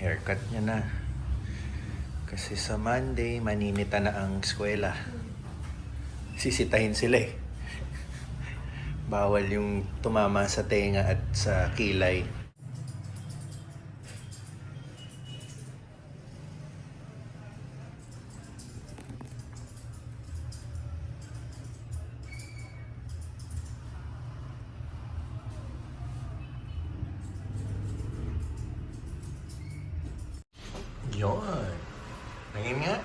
haircut niya na. Kasi sa Monday, maninita na ang eskwela. Sisitahin sila eh. Bawal yung tumama sa tenga at sa kilay. Yun. Tingin nga.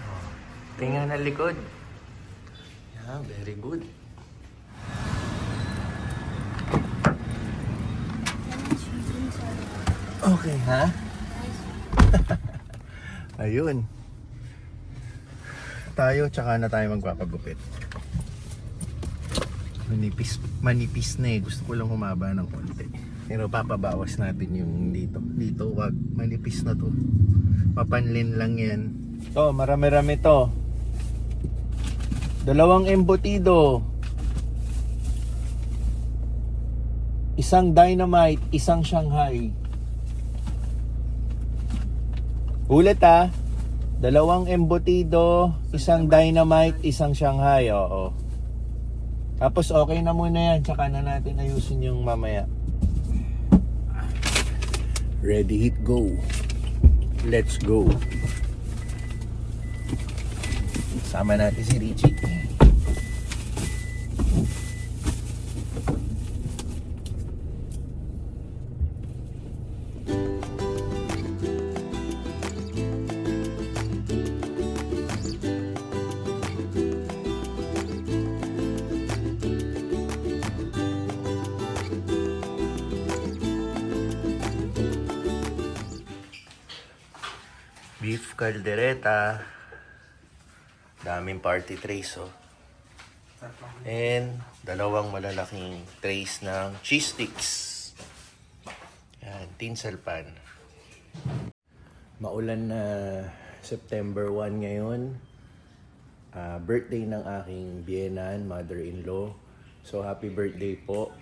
Oh, tingnan na likod. Yeah, very good. Okay, ha? Ayun. Tayo, tsaka na tayo magpapagupit. Manipis na eh. Gusto ko lang humaba ng konti. Pero papabawas natin yung dito. Dito, wag. Manipis na to. Papanlin lang yan. To, marami-rami to. 2 embutido. 1 dynamite, 1 Shanghai. Ulit ah. 2 embutido, 1 dynamite, 1 Shanghai. Oo. Tapos okay na muna yan. Tsaka na natin ayusin yung mamaya. Ready, hit, go. Let's go. Sama natin si Richie. Beef caldereta. Daming party trays, oh. And 2 malalaking trays ng cheese sticks. Yan, tinsel pan. Maulan na September 1 ngayon. Birthday ng aking biyenan, mother-in-law. So happy birthday po.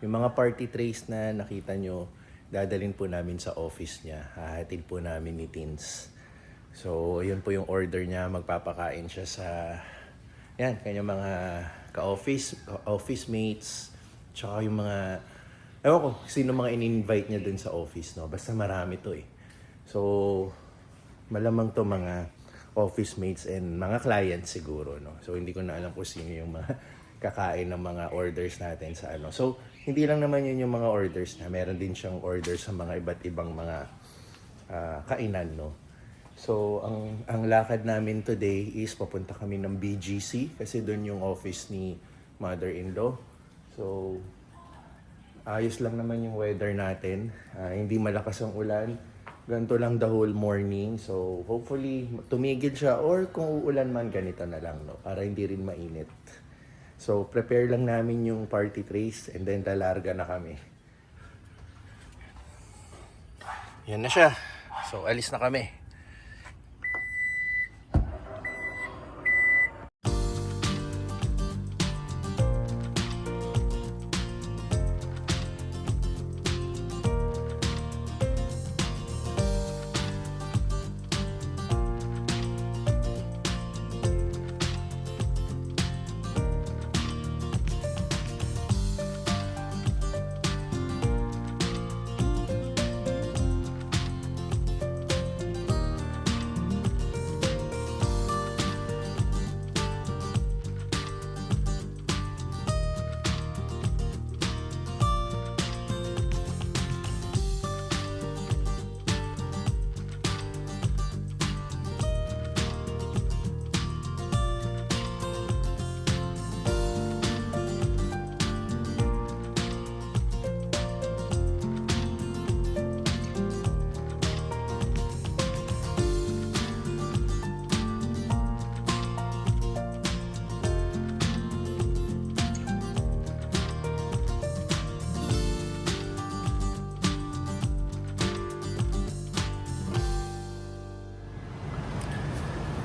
Yung mga party trays na nakita nyo, dadalhin po namin sa office niya. Hahatid po namin ni Tins. So, yun po yung order niya. Magpapakain siya sa kanyang mga office mates. Tsaka yung mga, ewan ko, sino mga in-invite niya dun sa office, no? Basta marami to eh. So, malamang to mga office mates and mga clients siguro, no? So, hindi ko na alam kung sino yung mga kakain ng mga orders natin sa ano. So, hindi lang naman yun yung mga orders na. Meron din siyang orders sa mga iba't ibang mga kainan, no? So, ang lakad namin today is papunta kami ng BGC kasi doon yung office ni mother-in-law. So, ayos lang naman yung weather natin. Hindi malakas ang ulan. Ganito lang the whole morning. So, hopefully, tumigil siya or kung uulan man, ganito na lang, no? Para hindi rin mainit. So, prepare lang namin yung party trays and then lalarga na kami. Yan na siya. So, alis na kami.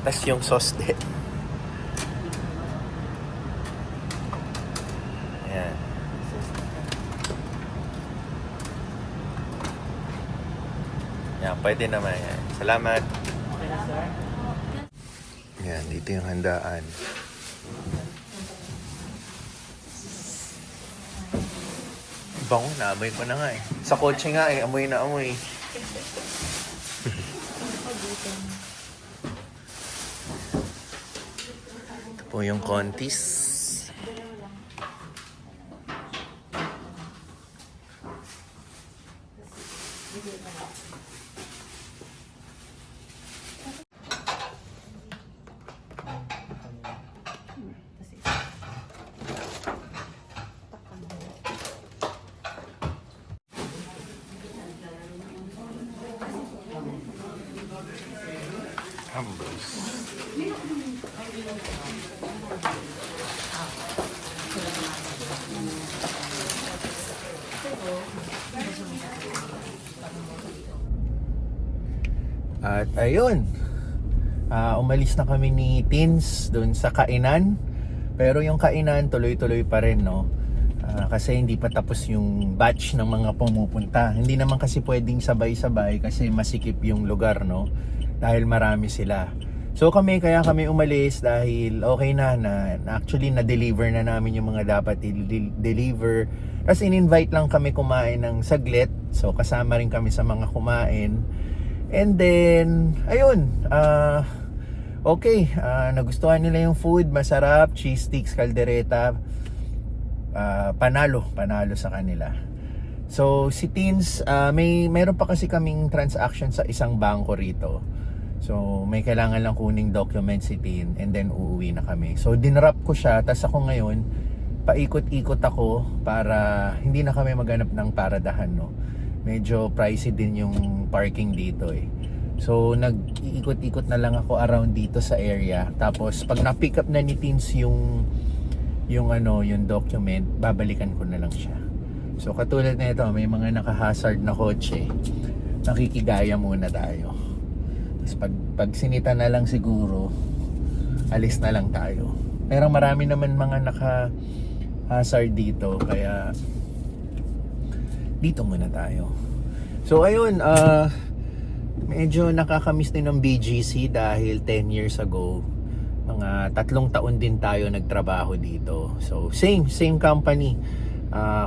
Tas yung sauce din. Ayan. Yan, pwede naman yan. Salamat. Yan, dito yung handaan. Bango, naamoy ko na nga eh. Sa kotse nga eh, amoy na amoy. Ito po yung Contis. At ayun, umalis na kami ni Teens doon sa kainan. Pero yung kainan tuloy-tuloy pa rin, no? Kasi hindi pa tapos yung batch ng mga pumupunta. Hindi naman kasi pwedeng sabay-sabay kasi masikip yung lugar, no? Dahil marami sila. So kaya kami umalis dahil okay na actually na-deliver na namin yung mga dapat i-deliver. Tapos in-invite lang kami kumain ng saglit. So kasama rin kami sa mga kumain. And then, ayun, okay, nagustuhan nila yung food, masarap, cheese sticks, caldereta, panalo sa kanila. So, si Teens, mayroon pa kasi kaming transaction sa isang bangko rito. So, may kailangan lang kuning document si Teen and then uuwi na kami. So, dinrap ko siya, tas ako ngayon, paikot-ikot ako para hindi na kami maghanap ng paradahan, no? Medyo pricey din yung parking dito eh. So nag-iikot-ikot na lang ako around dito sa area. Tapos pag na-pick up na ni Teens yung document, babalikan ko na lang siya. So katulad nito, may mga naka-hazard na kotse. Nakikigaya muna tayo. Tapos pag sinita na lang siguro, alis na lang tayo. Pero marami naman mga naka-hazard dito, kaya dito muna tayo. So ayun, medyo nakakamiss din ng BGC dahil 10 years ago, mga 3 taon din tayo nagtrabaho dito. So same company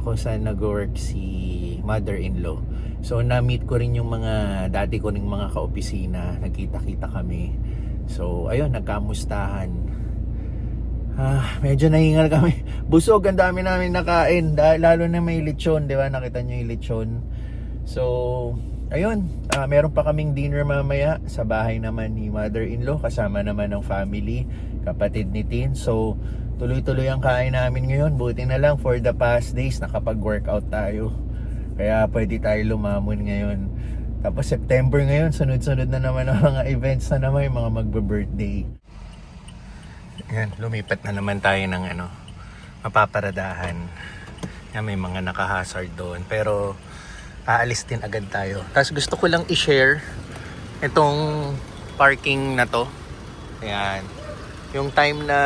kung saan nag-work si mother-in-law. So na-meet ko rin yung mga dati ko ring mga kaopisina, nagkita-kita kami. So ayun, nagkamustahan. Medyo nahingal kami. Busog, ang dami namin nakain. Lalo na may lechon, di ba? Nakita nyo yung lechon. So, ayun. Meron pa kaming dinner mamaya sa bahay naman ni mother-in-law. Kasama naman ng family, kapatid ni Tin. So, tuloy-tuloy ang kain namin ngayon. Buti na lang for the past days, nakapag-workout tayo. Kaya pwede tayo lumamon ngayon. Tapos September ngayon, sunod-sunod na naman ang mga events na naman, yung mga magbe-birthday. Yan, lumipat na naman tayo ng mapaparadahan. Yan, may mga naka-hazard doon. Pero, aalis din agad tayo. Tapos gusto ko lang i-share itong parking na to. Ayan. Yung time na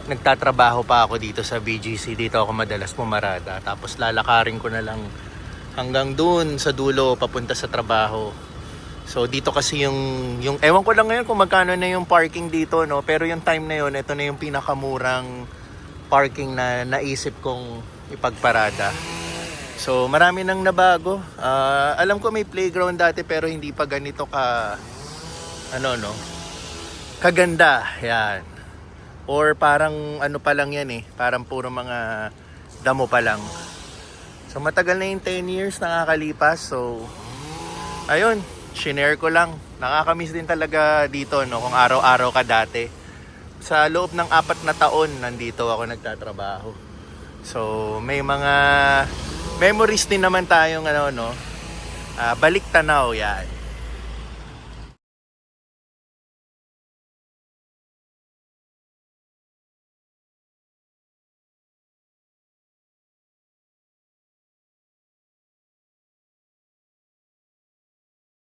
nagtatrabaho pa ako dito sa BGC, dito ako madalas pumarada. Tapos lalakarin ko na lang hanggang doon sa dulo, papunta sa trabaho. So dito kasi yung ewan ko lang ngayon kung magkano na yung parking dito, no? Pero yung time na yun, ito na yung pinakamurang parking na naisip kong ipagparada. So marami nang nabago. Alam ko may playground dati pero hindi pa ganito kaganda. Yan. Or parang pa lang yan eh. Parang puro mga damo pa lang. So matagal na yung 10 years nakakalipas. So ayun, shinare ko lang. Nakakamiss din talaga dito, no? Kung araw-araw ka dati. Sa loob ng 4 na taon, nandito ako nagtatrabaho. So, may mga memories din naman tayong balik tanaw yan.